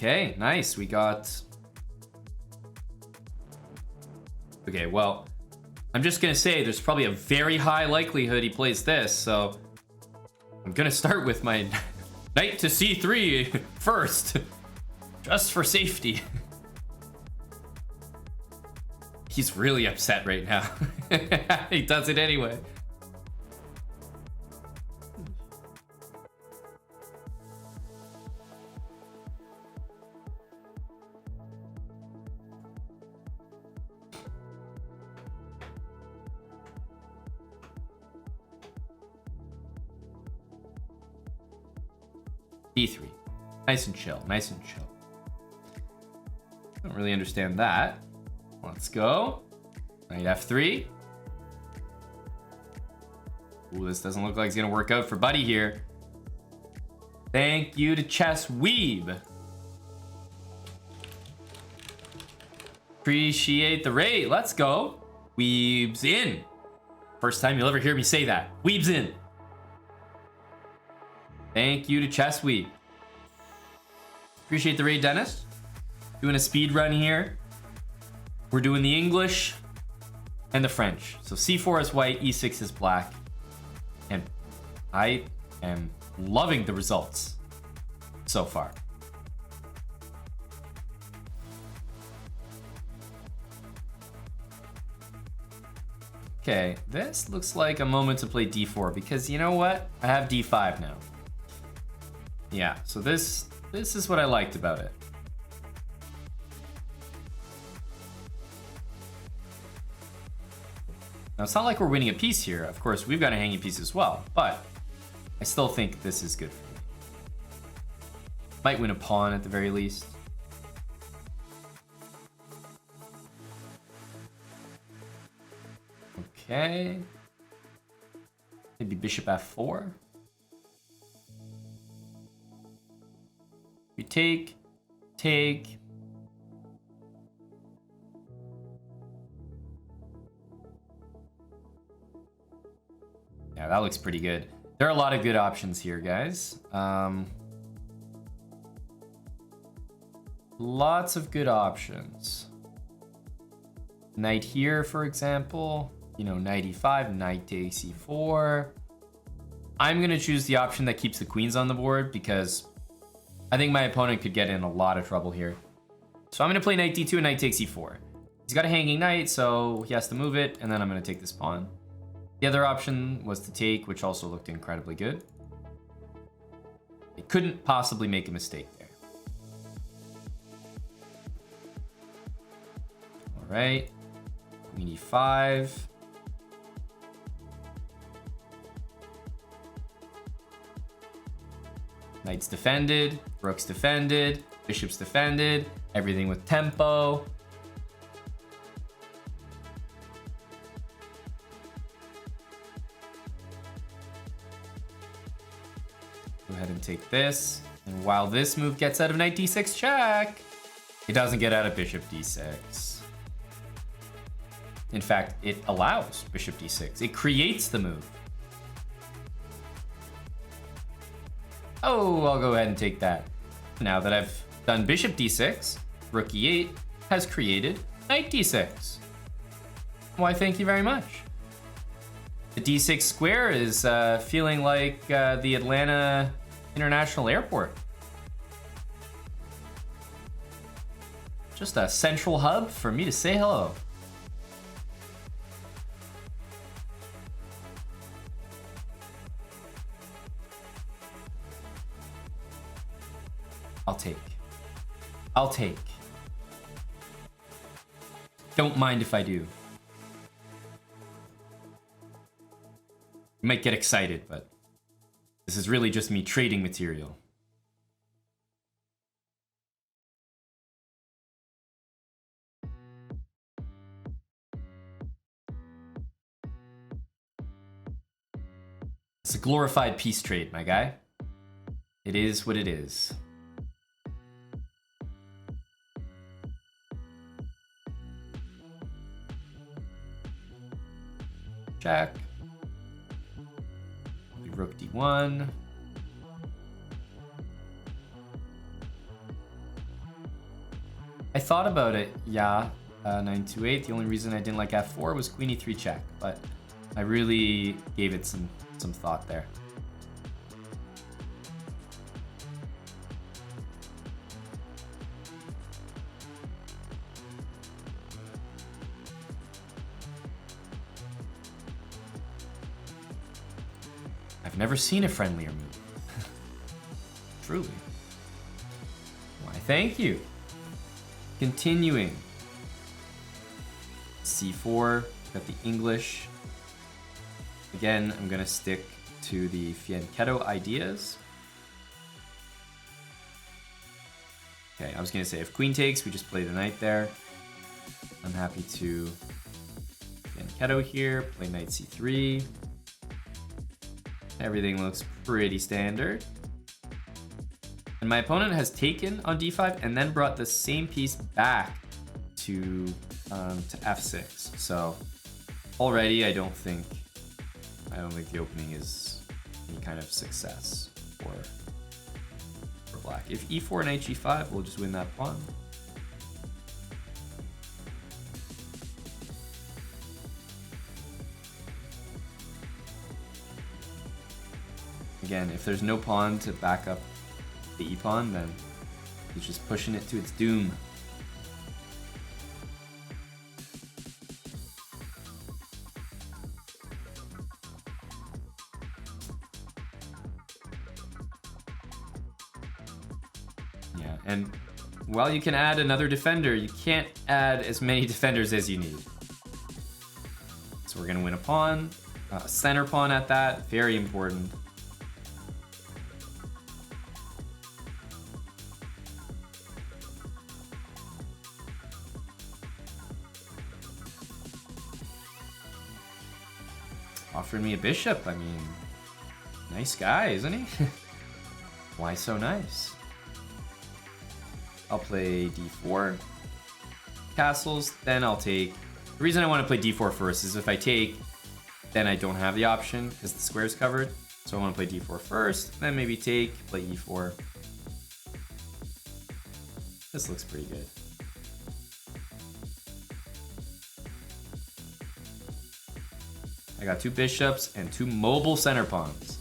Okay, nice. We got... Okay, well, I'm just gonna say there's probably a very high likelihood he plays this, so I'm gonna start with my knight to c3 first, just for safety. He's really upset right now. He does it anyway. D3. Nice and chill, nice and chill. Don't really understand that. Let's go. Knight F3. Ooh, this doesn't look like it's gonna work out for Buddy here. Thank you to Chess Weeb. Appreciate the rate. Let's go. Weeb's in. First time you'll ever hear me say that. Weeb's in. Thank you to Chess Weeb. Appreciate the raid, Dennis. Doing a speed run here. We're doing the English and the French. So c4 is white, e6 is black. And I am loving the results so far. Okay, this looks like a moment to play d4 because you know what? I have d5 now. Yeah, so this is what I liked about it. Now, it's not like we're winning a piece here. Of course, we've got a hanging piece as well, but I still think this is good for me. Might win a pawn at the very least. Okay. Maybe bishop f4. We take. Yeah, that looks pretty good. There are a lot of good options here, guys. Lots of good options. Knight here, for example. You know, knight e5, knight takes e4. I'm gonna choose the option that keeps the queens on the board because I think my opponent could get in a lot of trouble here. So I'm gonna play knight d2 and knight takes e4. He's got a hanging knight, so he has to move it, and then I'm gonna take this pawn. The other option was to take, which also looked incredibly good. He couldn't possibly make a mistake there. All right, queen e5. Knight's defended, rook's defended, bishop's defended, everything with tempo. Go ahead and take this. And while this move gets out of knight d6 check, it doesn't get out of bishop d6. In fact, it allows bishop d6. It creates the move. Oh, I'll go ahead and take that. Now that I've done bishop d6, rook e8 has created knight d6. Why, thank you very much. The d6 square is feeling like the Atlanta International Airport. Just a central hub for me to say hello. I'll take. Don't mind if I do. You might get excited, but this is really just me trading material. It's a glorified peace trade, my guy. It is what it is. Check. Rook d1. thought about it, yeah. 928. The only reason I didn't like f4 was queen e3 check, but I really gave it some thought there. I've never seen a friendlier move. Truly. Why, thank you. Continuing. C4, got the English. Again, I'm gonna stick to the fianchetto ideas. Okay, I was gonna say if queen takes, we just play the knight there. I'm happy to fianchetto here, play knight c3. Everything looks pretty standard. And my opponent has taken on d5 and then brought the same piece back to f6. So already I don't think the opening is any kind of success for black. If e4 and h5, we'll just win that pawn. Again, if there's no pawn to back up the e-pawn, then he's just pushing it to its doom. Yeah, and while you can add another defender, you can't add as many defenders as you need. So we're gonna win a pawn, a center pawn at that, very important. Offered me a bishop. I mean, nice guy, isn't he? Why so nice? I'll play d4 castles, then I'll take... The reason I want to play d4 first is if I take, then I don't have the option because the square's covered. So I want to play d4 first, then maybe take, play e4. This looks pretty good. I got two bishops and two mobile center pawns.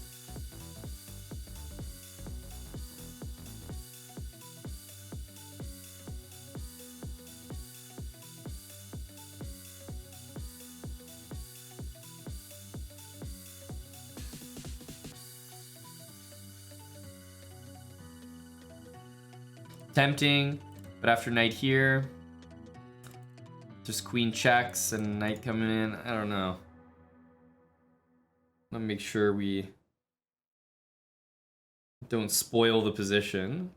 Tempting, but after knight here, just queen checks and knight coming in. I don't know. Let me make sure we don't spoil the position.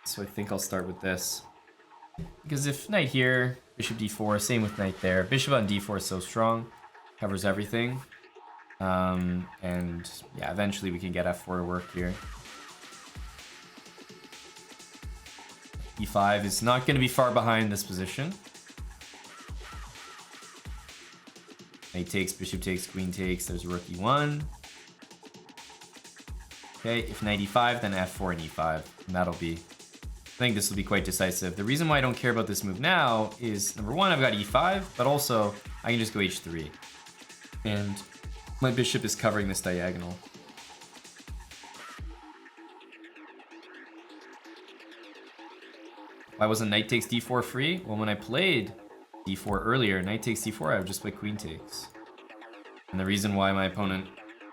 So I think I'll start with this. Because if knight here, bishop d4, same with knight there. Bishop on d4 is so strong, covers everything. And yeah, eventually we can get f4 to work here. e5 is not going to be far behind this position. Knight takes, bishop takes, queen takes, there's rook e1. Okay, if knight e5, then f4 and e5. And that'll be, I think this will be quite decisive. The reason why I don't care about this move now is, number one, I've got e5, but also I can just go h3. And my bishop is covering this diagonal. Why wasn't knight takes d4 free? Well, when I played d4 earlier, knight takes d4, I would just play queen takes. And the reason why my opponent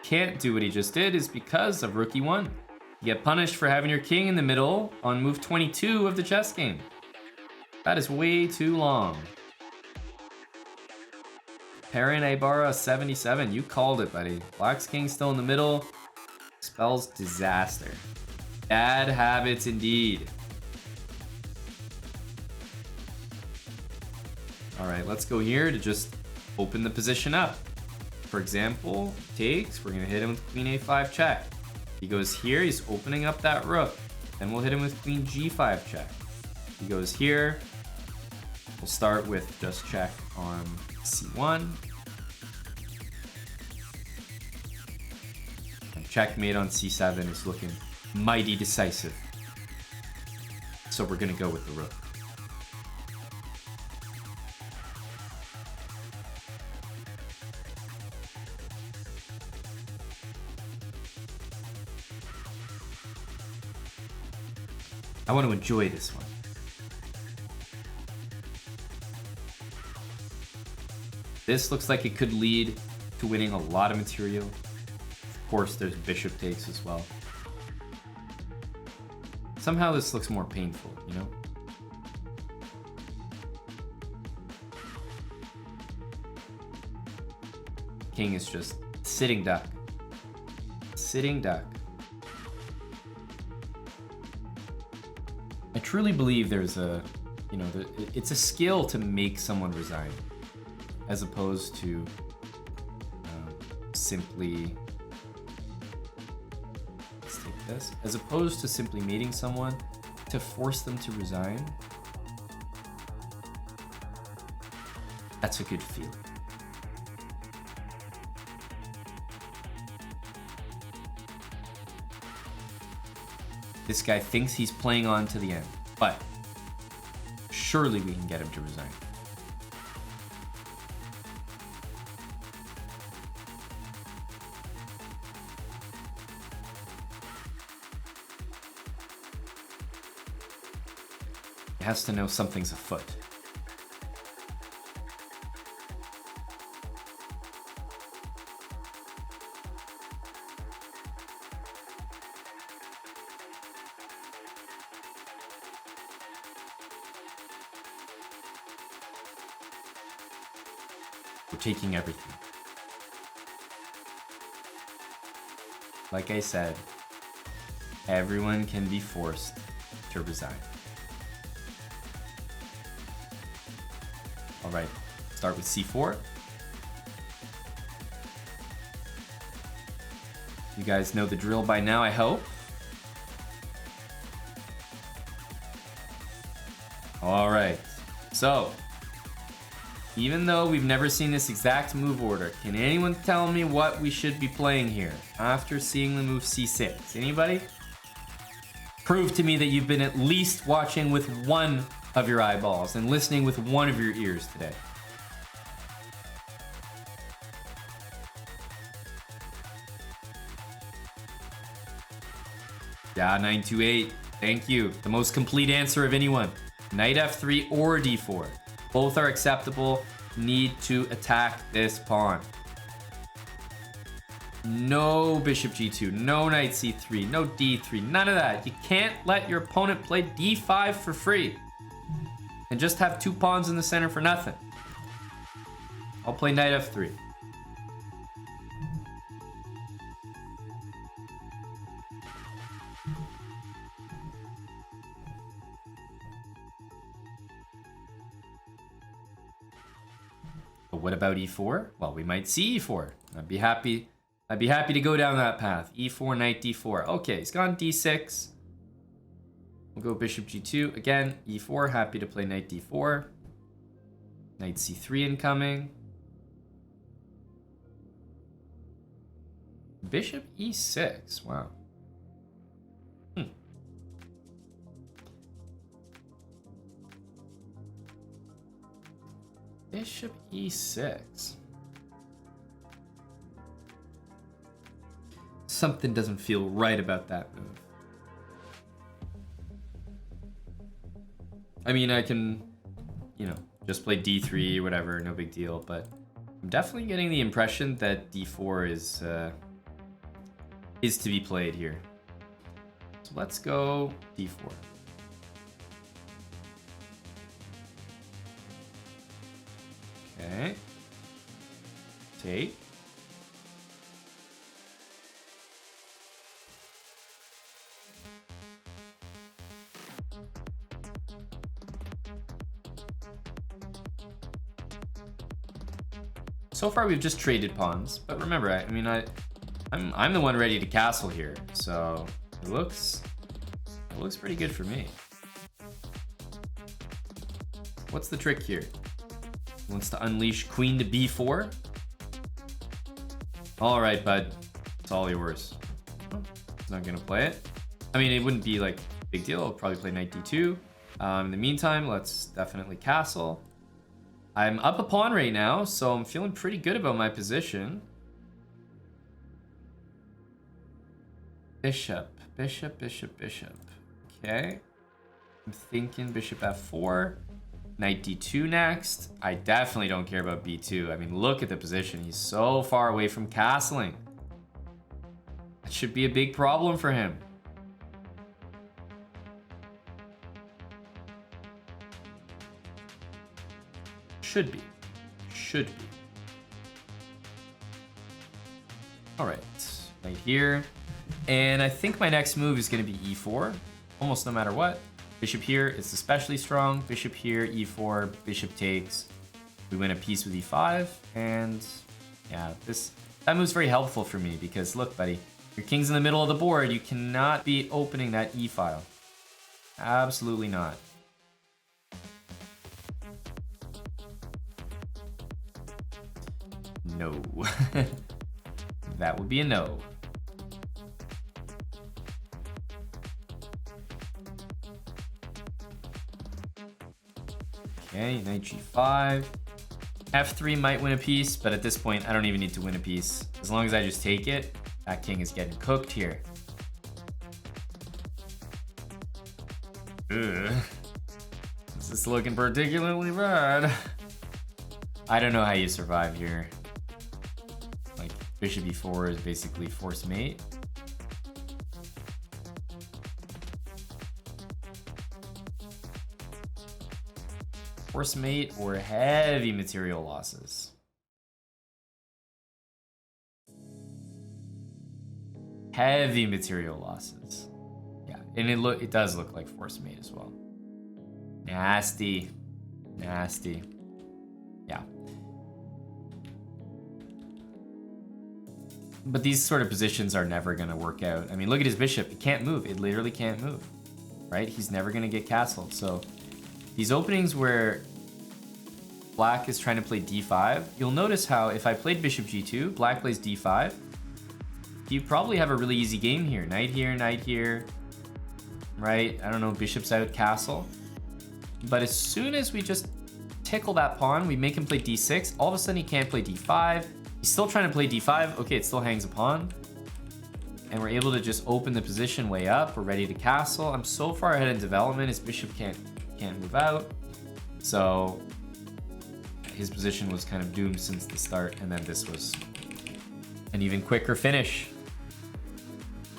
can't do what he just did is because of rook e1. You get punished for having your king in the middle on move 22 of the chess game. That is way too long. Perrin Ibarra 77, you called it, buddy. Black's king still in the middle. Spells disaster. Bad habits indeed. All right, let's go here to just open the position up. For example, takes, we're gonna hit him with queen a5 check. He goes here, he's opening up that rook. Then we'll hit him with queen g5 check. He goes here, we'll start with just check on c1. And checkmate on c7 is looking mighty decisive. So we're gonna go with the rook. I want to enjoy this one. This looks like it could lead to winning a lot of material. Of course, there's bishop takes as well. Somehow this looks more painful, you know? King is just sitting duck. Sitting duck. I truly believe there's a, you know, it's a skill to make someone resign, as opposed to simply, let's take this, as opposed to simply meeting someone to force them to resign. That's a good feeling. This guy thinks he's playing on to the end, but surely we can get him to resign. He has to know something's afoot. We're taking everything. Like I said, everyone can be forced to resign. All right, start with c4. You guys know the drill by now, I hope. All right, so even though we've never seen this exact move order, can anyone tell me what we should be playing here after seeing the move c6? Anybody? Prove to me that you've been at least watching with one of your eyeballs and listening with one of your ears today. Yeah, 928. Thank you. The most complete answer of anyone. Knight f3 or d4. Both are acceptable. Need to attack this pawn. No bishop g2, no knight c3, no d3, none of that. You can't let your opponent play d5 for free and just have two pawns in the center for nothing. I'll play knight f3. But what about e4? Well, we might see e4. I'd be happy to go down that path. e4, knight d4. Okay, he's gone d6. We'll go bishop g2. Again, e4, happy to play knight d4. Knight c3 incoming. Bishop e6, wow. Bishop e6. Something doesn't feel right about that move. I mean, I can, you know, just play d3 or whatever, no big deal, but I'm definitely getting the impression that d4 is to be played here. So let's go d4. Okay. Take. So far we've just traded pawns, but remember, I'm the one ready to castle here, so it looks pretty good for me. What's the trick here? He wants to unleash queen to b4. All right, bud, it's all yours. He's not gonna play it. I mean, it wouldn't be like big deal. I'll probably play knight d2. In the meantime, let's definitely castle. I'm up a pawn right now, so I'm feeling pretty good about my position. Bishop, bishop, bishop, bishop. Okay. I'm thinking bishop f4. Knight d2 next. I definitely don't care about b2. I mean, look at the position. He's so far away from castling. That should be a big problem for him. Should be. Should be. All right. Right here. And I think my next move is going to be e4. Almost no matter what. Bishop here is especially strong. Bishop here, e4, bishop takes. We win a piece with e5. And yeah, that move's very helpful for me because look, buddy, your king's in the middle of the board. You cannot be opening that e file. Absolutely not. No. That would be a no. Okay, knight g5. f3 might win a piece, but at this point, I don't even need to win a piece. As long as I just take it, that king is getting cooked here. Ugh. This is looking particularly bad. I don't know how you survive here. Like, bishop e4 is basically force mate. Force mate or heavy material losses. Heavy material losses. Yeah, and it does look like force mate as well. Nasty. Nasty. Yeah. But these sort of positions are never going to work out. I mean, look at his bishop. It can't move. It literally can't move. Right? He's never going to get castled. So these openings where black is trying to play d5, you'll notice how if I played bishop g2, black plays d5, you probably have a really easy game here. Knight here, right? I don't know, bishop's out, castle. But as soon as we just tickle that pawn, we make him play d6, all of a sudden he can't play d5. He's still trying to play d5. Okay, it still hangs a pawn. And we're able to just open the position way up. We're ready to castle. I'm so far ahead in development, his bishop can't move out. So his position was kind of doomed since the start, and then this was an even quicker finish.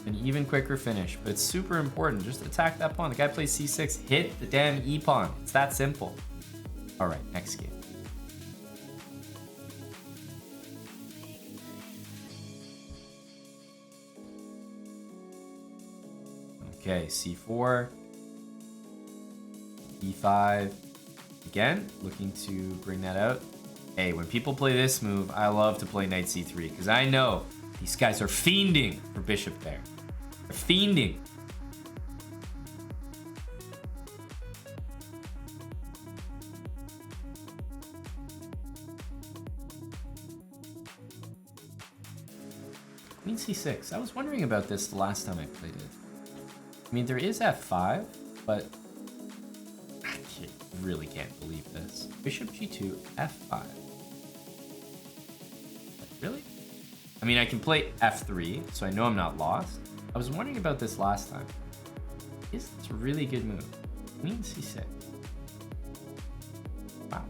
An even quicker finish, but it's super important. Just attack that pawn. The guy plays c6, hit the damn e pawn. It's that simple. All right, next game. Okay, c4, e5. Again, looking to bring that out. Hey, when people play this move, I love to play knight c3 because I know these guys are fiending for bishop there. They're fiending. Queen c6. I was wondering about this the last time I played it. I mean, there is f5, but I really can't believe this. Bishop g2, f5. Really? I mean, I can play f3, so I know I'm not lost. I was wondering about this last time. Is this a really good move? Queen c6. Wow.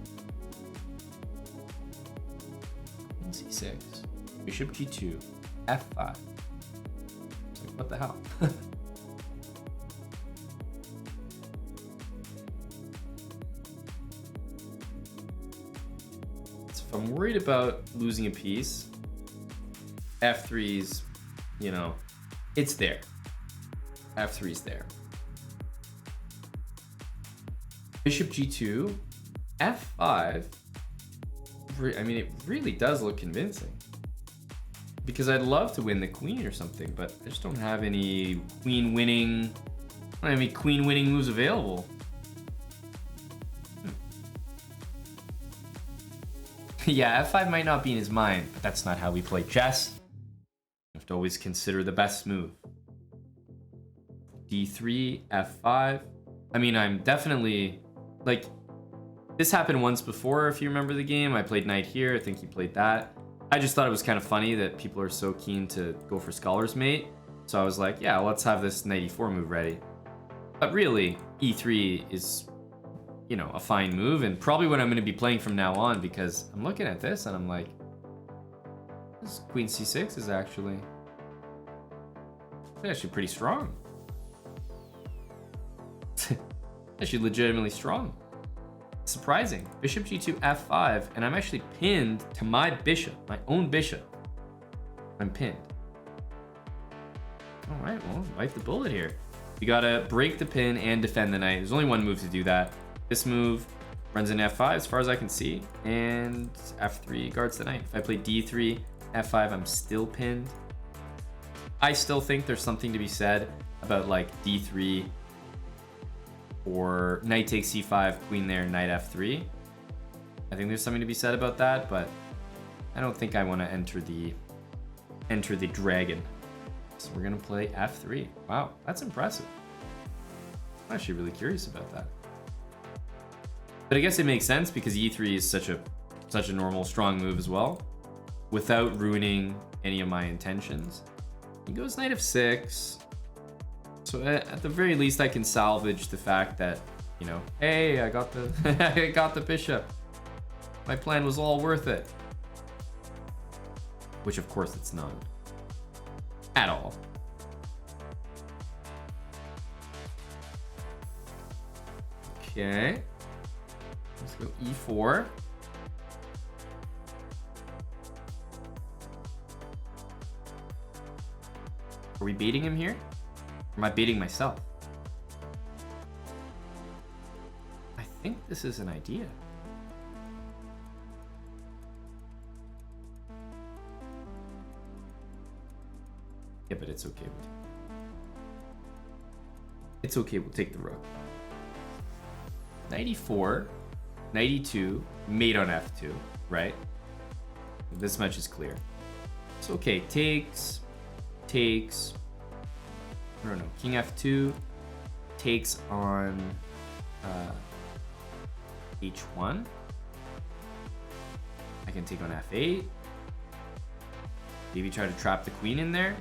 Queen c6. Bishop g2, f5. It's like, what the hell? If I'm worried about losing a piece, f3's, you know, it's there. f3's there. Bishop g2, f5. I mean, it really does look convincing. Because I'd love to win the queen or something, but I just don't have any queen-winning moves available. Yeah, f5 might not be in his mind, but that's not how we play chess. You have to always consider the best move. d3, f5. I mean, I'm definitely, like, this happened once before, if you remember the game. I played knight here. I think he played that. I just thought it was kind of funny that people are so keen to go for scholar's mate. So I was like, yeah, let's have this knight e4 move ready. But really, e3 is, you know, a fine move, and probably what I'm going to be playing from now on, because I'm looking at this and I'm like, this queen c6 is actually pretty strong. Actually legitimately strong. Surprising. Bishop g2, f5, and I'm actually pinned to my bishop, my own bishop. I'm pinned. All right, well, bite the bullet here. You gotta break the pin and defend the knight. There's only one move to do that. This move runs in f5 as far as I can see, and f3 guards the knight. If I play d3, f5, I'm still pinned. I still think there's something to be said about like d3 or knight takes c5, queen there, knight f3. I think there's something to be said about that, but I don't think I want to enter the dragon. So we're gonna play f3. Wow, that's impressive. I'm actually really curious about that. But I guess it makes sense because e3 is such a normal, strong move as well, without ruining any of my intentions. He goes knight f6. So at the very least, I can salvage the fact that, you know, hey, I got the I got the bishop. My plan was all worth it. Which of course it's not. At all. Okay. Let's go e4. Are we baiting him here? Or am I baiting myself? I think this is an idea. Yeah, but it's okay. It's okay, we'll take the rook. Knight e4, knight e2, mate on f2, right? This much is clear. It's okay, takes. No, king f2 takes on h1. I can take on f8. Maybe try to trap the queen in there.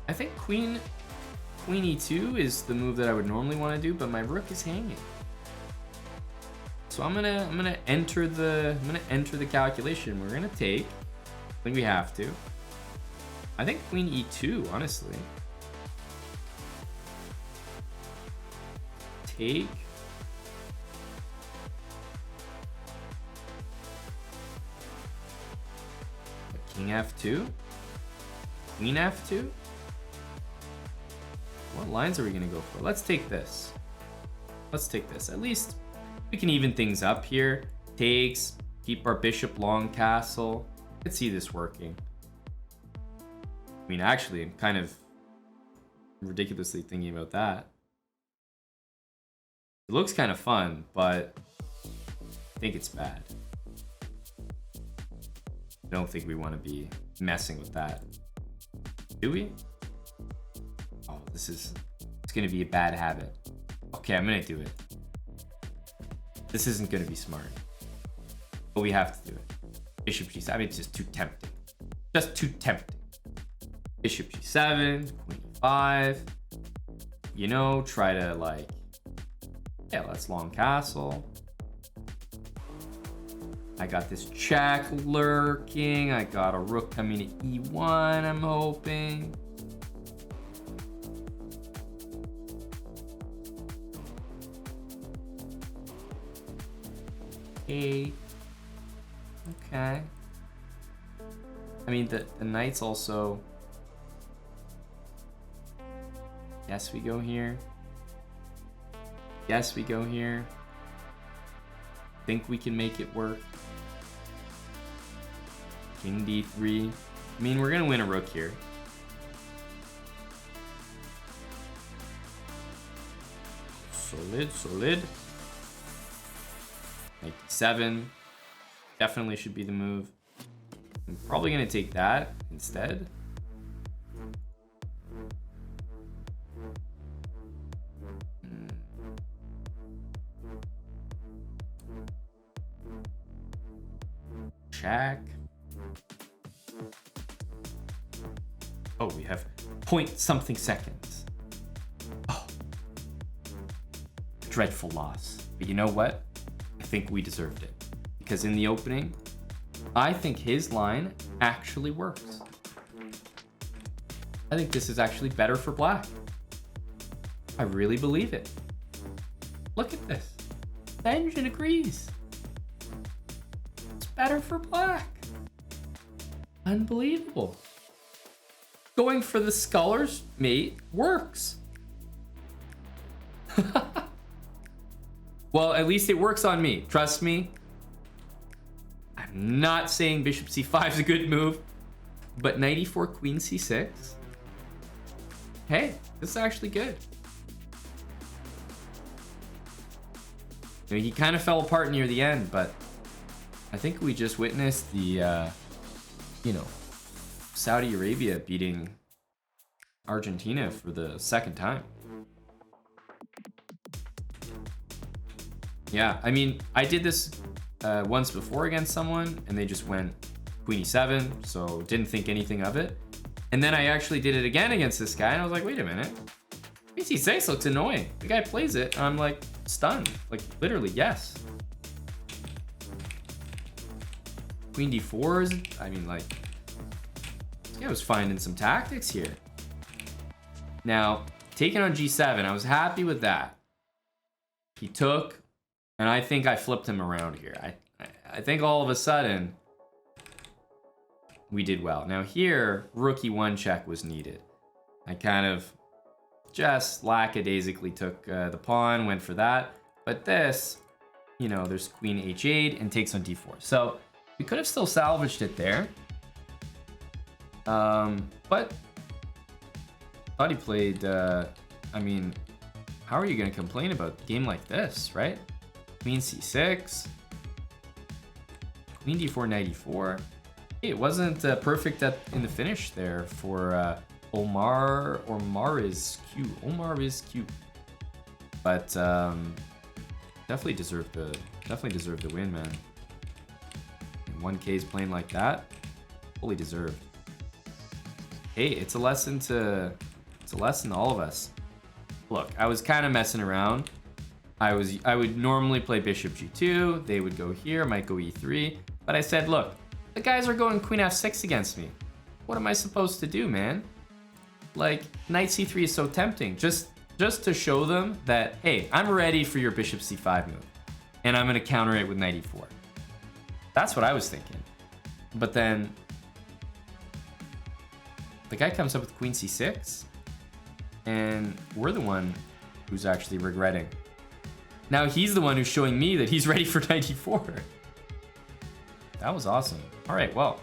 I think queen e2 is the move that I would normally want to do, but my rook is hanging. So I'm gonna enter the calculation. We're gonna take. I think we have to. I think queen e2, honestly. Take. King f2. Queen f2. What lines are we gonna go for? Let's take this. Let's take this. At least we can even things up here. Takes. Keep our bishop long castle. I could see this working. I mean, actually, I'm kind of ridiculously thinking about that. It looks kind of fun, but I think it's bad. I don't think we want to be messing with that. Do we? Oh, it's going to be a bad habit. Okay, I'm going to do it. This isn't going to be smart, but we have to do it. Bishop g7, I mean, it's just too tempting. Just too tempting. Bishop g7, queen e5. You know, try to like, yeah, let's long castle. I got this check lurking. I got a rook coming to e1, I'm hoping. Okay. Okay. I mean, the knight's also... Yes, we go here. Yes, we go here. Think we can make it work. King d3. I mean, we're gonna win a rook here. Solid, solid. Knight d7. Definitely should be the move. I'm probably gonna take that and instead. Check. Oh, we have point something seconds. Oh, dreadful loss. But you know what? I think we deserved it. Because in the opening, I think his line actually works. I think this is actually better for black. I really believe it. Look at this. The engine agrees. It's better for black. Unbelievable. Going for the scullers, mate, works. Well, at least it works on me. Trust me. I'm not saying bishop c5 is a good move, but knight e4, queen c6. Hey, this is actually good. You know, he kind of fell apart near the end, but I think we just witnessed the, you know, Saudi Arabia beating Argentina for the second time. Yeah, I mean, I did this once before against someone, and they just went queen e7, so didn't think anything of it. And then I actually did it again against this guy, and I was like, wait a minute. Queen c6 looks annoying. The guy plays it, and I'm like, stunned. Like, literally, yes. Queen d4 is, I mean, like, I was finding some tactics here. Now, taking on g7, I was happy with that. He took, and I think I flipped him around here. I think all of a sudden, we did well. Now here, rook e1 check was needed. I kind of just lackadaisically took the pawn, went for that. But this, you know, there's queen h8 and takes on d4. So we could have still salvaged it there. But thought he played, I mean, how are you going to complain about a game like this, right? Queen c6, queen d4, knight e4. Hey, it wasn't perfect in the finish there for Omar is cute. But definitely deserved the win, man. And 1K is playing like that, fully deserved. Hey, it's a lesson to all of us. Look, I was kind of messing around. I would normally play bishop g2. They would go here, might go e3. But I said, look, the guys are going queen f6 against me. What am I supposed to do, man? Like, knight c3 is so tempting. Just to show them that, hey, I'm ready for your bishop c5 move. And I'm going to counter it with knight e4. That's what I was thinking. But then the guy comes up with queen c6. And we're the one who's actually regretting. Now he's the one who's showing me that he's ready for knight e4. That was awesome. All right, well,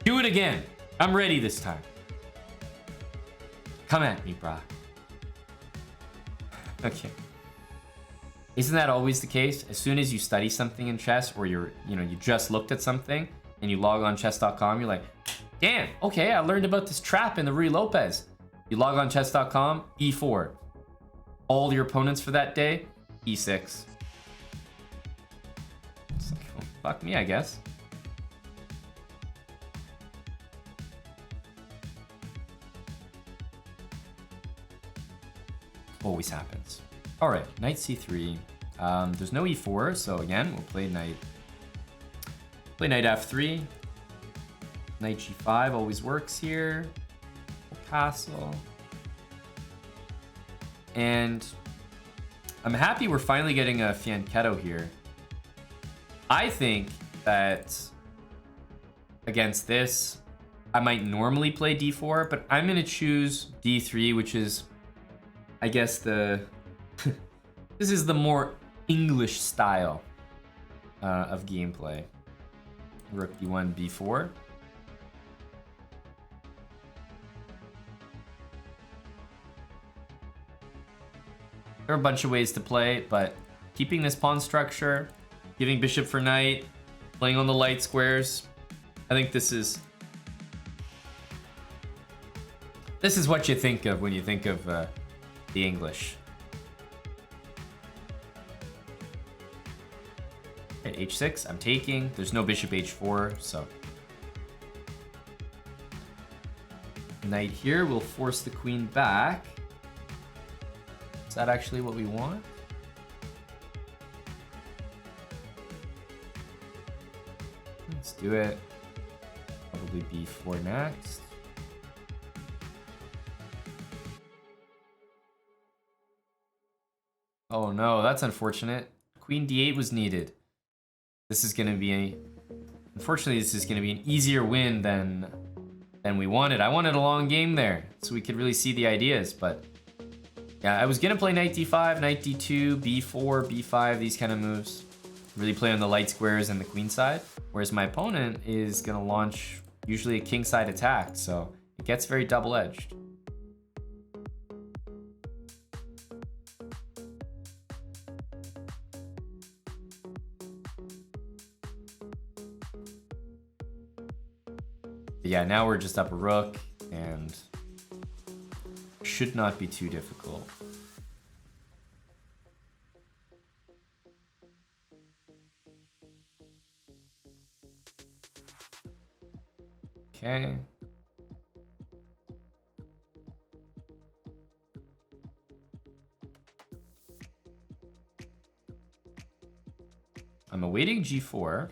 do it again. I'm ready this time. Come at me, brah. Okay. Isn't that always the case? As soon as you study something in chess, or you just looked at something and you log on chess.com, you're like, damn, okay, I learned about this trap in the Ruy Lopez. You log on chess.com, e4. All your opponents for that day, e6. It's like, well, fuck me, I guess. Always happens. All right, knight c3. There's no e4, so again, we'll play knight f3. Knight g5 always works here. Castle. And I'm happy we're finally getting a fianchetto here. I think that against this, I might normally play d4, but I'm going to choose d3, which is, I guess, this is the more English style of gameplay. Rook d1, b4. There are a bunch of ways to play, but keeping this pawn structure, giving bishop for knight, playing on the light squares, I think this is This is what you think of when you think of the English. At h6, I'm taking. There's no bishop h4, so. Knight here will force the queen back. Is that actually what we want? Let's do it. Probably b4 next. Oh no, that's unfortunate. Queen d8 was needed. This is gonna be unfortunately, this is gonna be an easier win than we wanted. I wanted a long game there, so we could really see the ideas, but yeah, I was gonna play knight d5, knight d2, b4, b5, these kind of moves. Really play on the light squares and the queen side, whereas my opponent is gonna launch usually a king side attack, so it gets very double-edged. Yeah, now we're just up a rook, and should not be too difficult. Okay. I'm awaiting g4.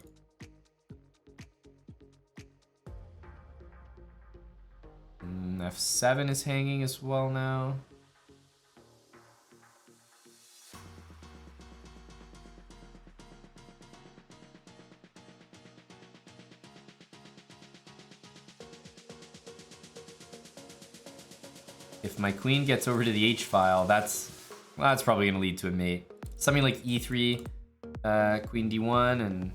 F7 is hanging as well now. If my queen gets over to the H file, that's probably gonna lead to a mate. Something like E3, queen D1,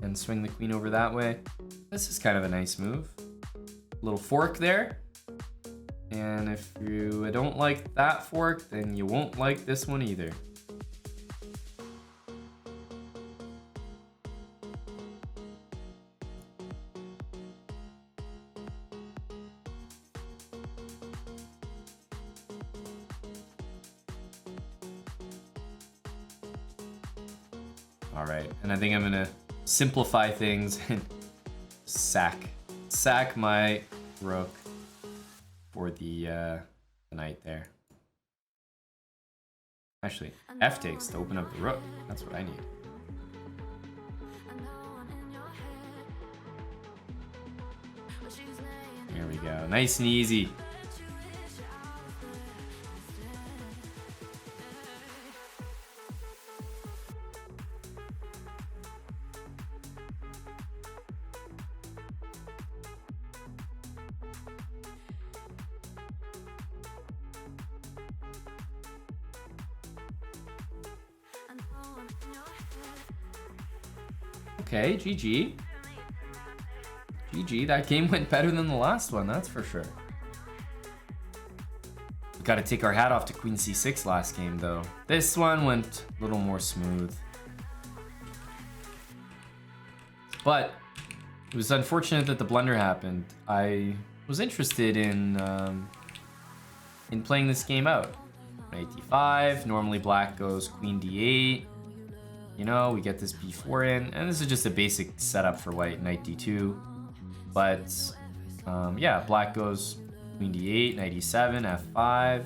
and swing the queen over that way. This is kind of a nice move. Little fork there. And if you don't like that fork, then you won't like this one either. All right, and I think I'm gonna simplify things and sack my rook for the knight there. Actually, F takes to open up the rook. That's what I need. There we go. Nice and easy. Okay, GG. GG, that game went better than the last one, that's for sure. We gotta take our hat off to Queen C6 last game, though. This one went a little more smooth. But it was unfortunate that the blunder happened. I was interested in playing this game out. Knight d5, normally black goes queen d8. You know, we get this b4 in, and this is just a basic setup for white, knight d2. But, yeah, black goes queen d8, knight e7, f5.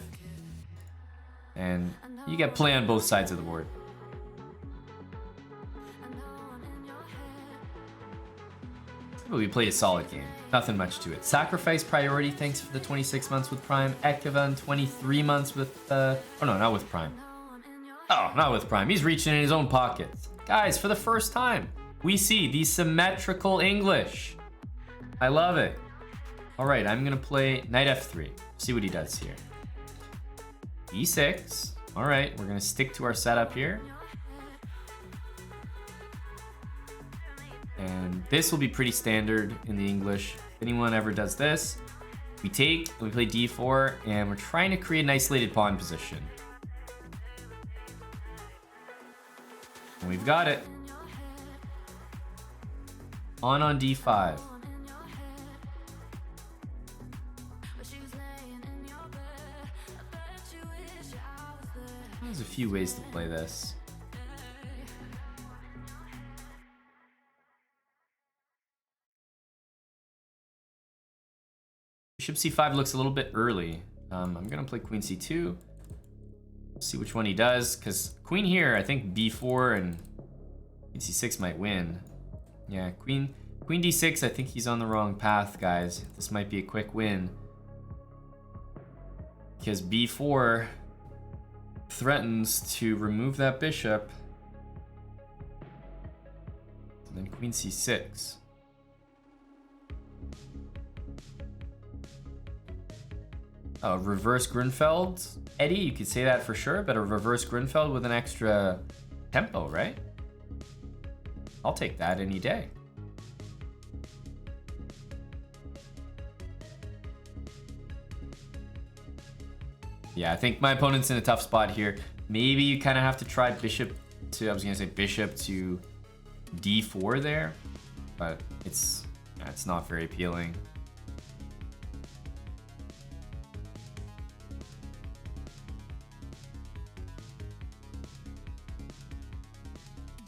And you get play on both sides of the board. But we played a solid game. Nothing much to it. Sacrifice Priority, thanks for the 26 months with Prime. Ekevan, 23 months with, oh no, not with Prime. Oh, not with Prime. He's reaching in his own pockets. Guys, for the first time, we see the symmetrical English. I love it. All right, I'm gonna play knight f3. See what he does here. e6. All right, we're gonna stick to our setup here. And this will be pretty standard in the English. If anyone ever does this, we take, we play d4, and we're trying to create an isolated pawn position. And we've got it. On d5. There's a few ways to play this. Bishop c5 looks a little bit early. I'm gonna play queen c2. See which one he does, because queen here, I think b4 and queen c6 might win. Yeah, queen d6, I think he's on the wrong path, guys. This might be a quick win. Because b4 threatens to remove that bishop. And then queen c6. Reverse Grunfeld, Eddie, you could say that for sure, but a reverse Grunfeld with an extra tempo, right? I'll take that any day. Yeah, I think my opponent's in a tough spot here. Maybe you kind of have to try bishop to, I was gonna say bishop to d4 there, but it's not very appealing.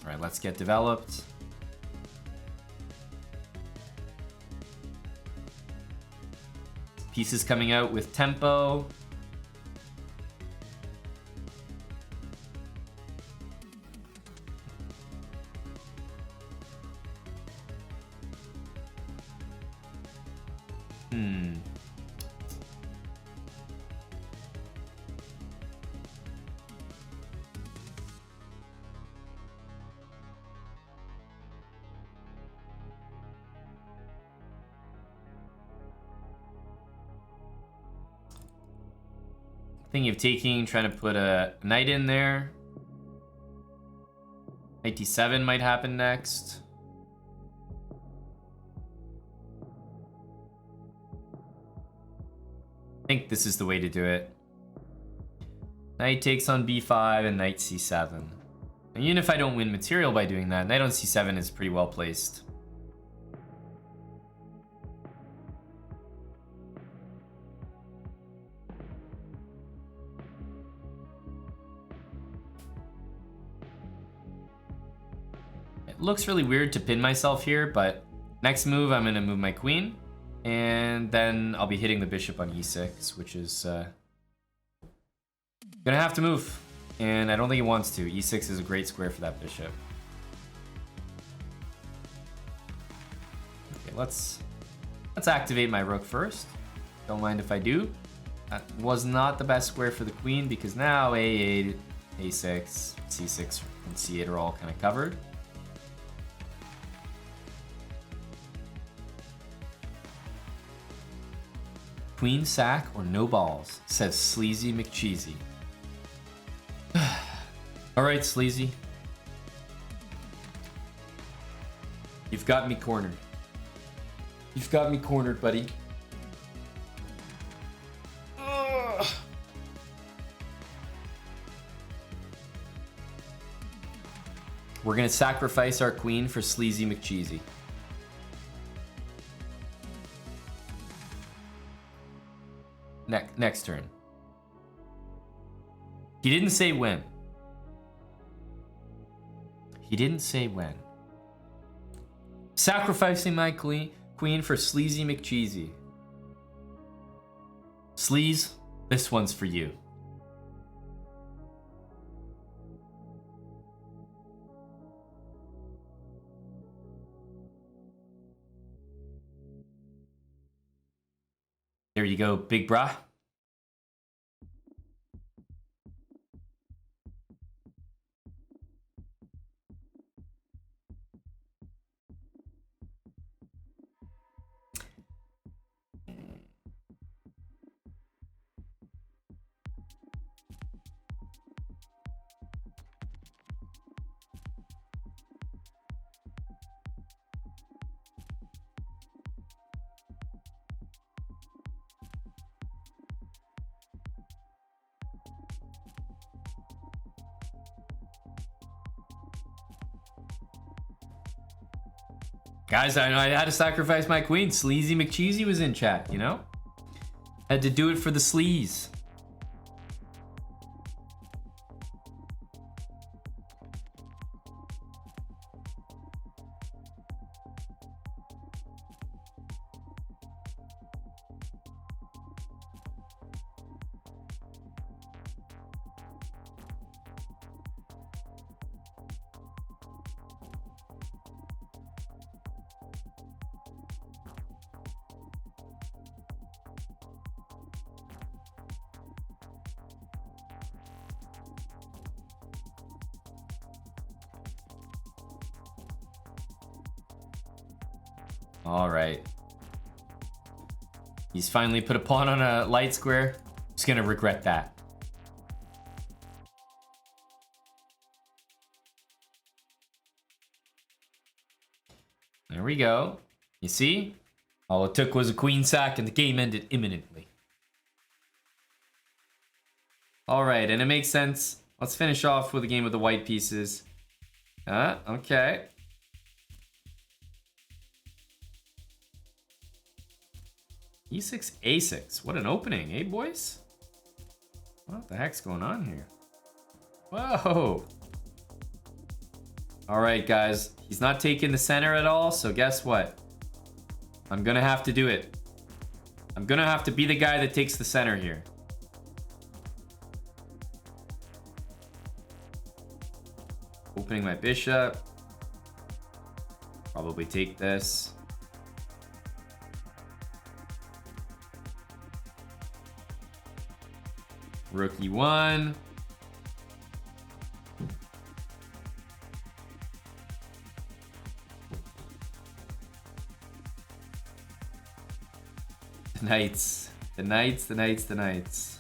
All right, let's get developed. Pieces coming out with tempo. Thinking of taking, trying to put a knight in there. Knight d7 might happen next. I think this is the way to do it. Knight takes on b5 and knight c7. And even if I don't win material by doing that, knight on c7 is pretty well placed. Looks really weird to pin myself here, but next move I'm gonna move my queen, and then I'll be hitting the bishop on e6, which is gonna have to move, and I don't think he wants to. e6 is a great square for that bishop. Okay, let's activate my rook first. Don't mind if I do. That was not the best square for the queen, because now a8, a6, c6, and c8 are all kind of covered. Queen sack or no balls, says Sleazy McCheesy. All right, Sleazy. You've got me cornered. You've got me cornered, buddy. Ugh. We're gonna sacrifice our queen for Sleazy McCheesy. Next turn. He didn't say when. He didn't say when. Sacrificing my queen for Sleazy McCheesy. Sleaze, this one's for you. There you go, big brah. Guys, I had to sacrifice my queen. Sleazy McCheesy was in chat, you know? Had to do it for the sleaze. All right. He's finally put a pawn on a light square. He's gonna regret that. There we go. You see? All it took was a queen sack and the game ended imminently. All right, and it makes sense. Let's finish off with a game with the white pieces. Okay. E6, A6. What an opening, eh, boys? What the heck's going on here? Whoa. All right, guys. He's not taking the center at all, so guess what? I'm gonna have to do it. I'm gonna have to be the guy that takes the center here. Opening my bishop. Probably take this. Rook E1. The knights. The knights, the knights, the knights.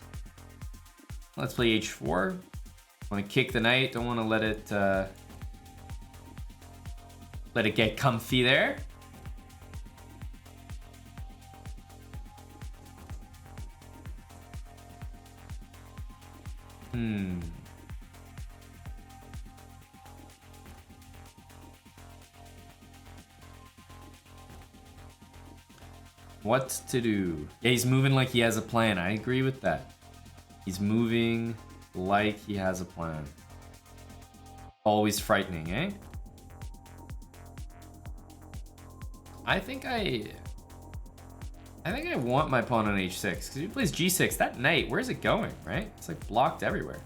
Let's play H4. Want to kick the knight. Don't want to let it get comfy there. What to do? Yeah, he's moving like he has a plan. I agree with that. He's moving like he has a plan. Always frightening, eh? I think I want my pawn on H6 because if he plays G6, that knight, where's it going, right? It's like blocked everywhere.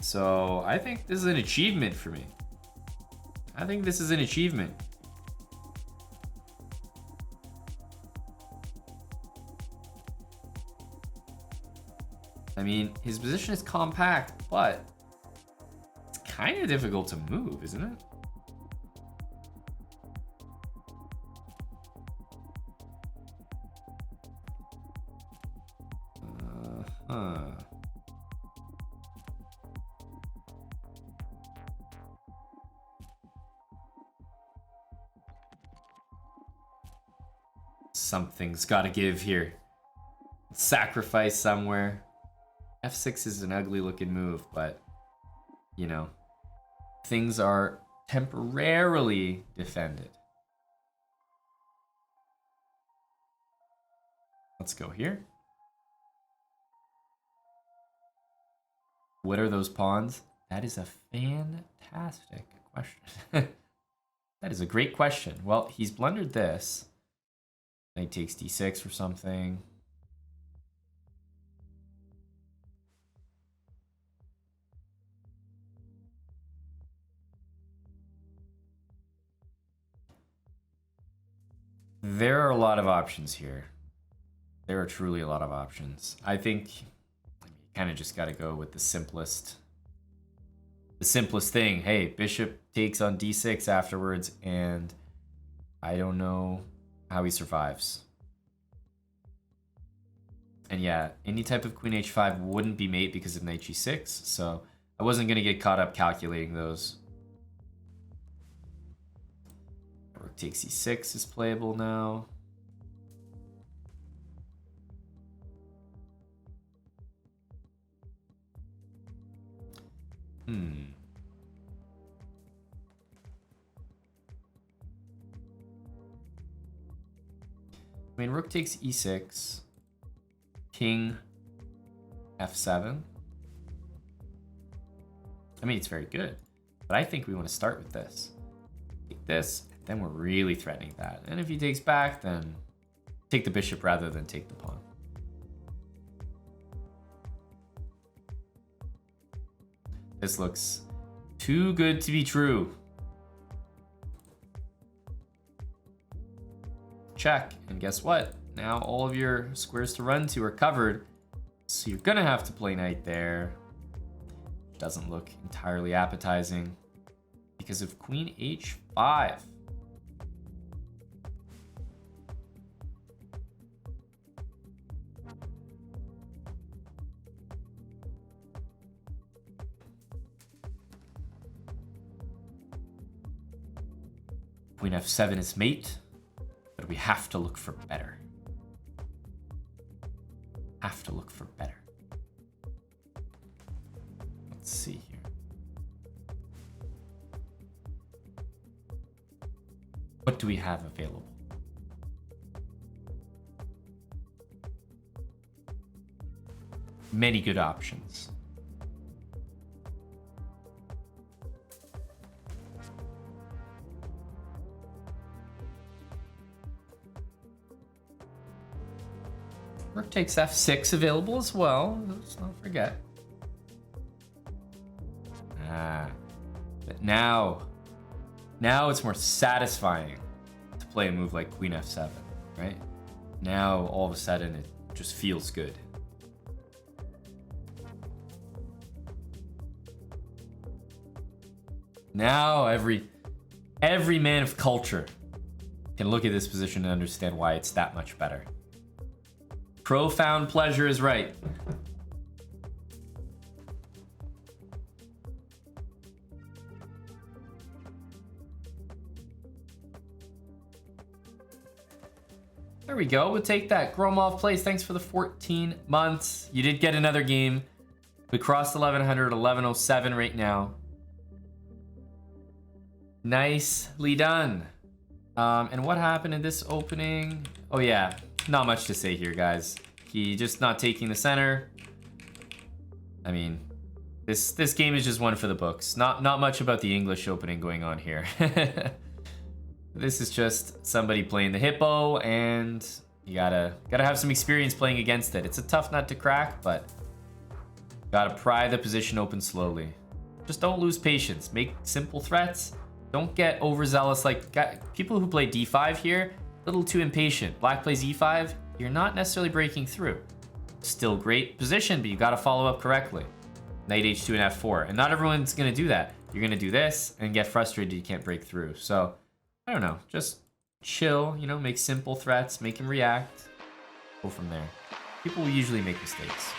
So I think this is an achievement for me. I think this is an achievement. I mean, his position is compact, but it's kind of difficult to move, isn't it? Something's got to give here. Sacrifice somewhere. F6 is an ugly looking move, but you know, things are temporarily defended. Let's go here. What are those pawns? That is a fantastic question. That is a great question. Well, he's blundered this. Knight takes d6 or something. There are a lot of options here. There are truly a lot of options. I think you kind of just got to go with the simplest thing. Hey, bishop takes on d6 afterwards, and I don't know how he survives. And yeah, any type of queen h5 wouldn't be mate because of knight g6, so I wasn't going to get caught up calculating those. Rook takes e6 is playable now. I mean, rook takes e6, king f7. I mean, it's very good, but I think we want to start with this. Take this, and then we're really threatening that. And if he takes back, then take the bishop rather than take the pawn. This looks too good to be true. Check, and guess what? Now all of your squares to run to are covered, so you're gonna have to play knight there. Doesn't look entirely appetizing because of queen h5. Queen f7 is mate, but we have to look for better. Have to look for better. Let's see here. What do we have available? Many good options. Rook takes f6 available as well. Let's not forget. But now it's more satisfying to play a move like Queen f7, right? Now all of a sudden it just feels good. Now every man of culture can look at this position and understand why it's that much better. Profound pleasure is right. There we go. We'll take that. Gromov plays. Thanks for the 14 months. You did get another game. We crossed 1100, 1107 right now. Nicely done. And what happened in this opening? Oh yeah, not much to say here, guys. He just not taking the center. I mean, this game is just one for the books. Not much about the English opening going on here. This is just somebody playing the hippo, and you gotta have some experience playing against it. It's a tough nut to crack, but gotta pry the position open slowly. Just don't lose patience. Make simple threats. Don't get overzealous. Like people who play d5 here, a little too impatient. Black plays e5, you're not necessarily breaking through. Still great position, but you gotta follow up correctly. Knight h2 and f4, and not everyone's gonna do that. You're gonna do this and get frustrated you can't break through. So, I don't know, just chill, you know, make simple threats, make him react, go from there. People will usually make mistakes.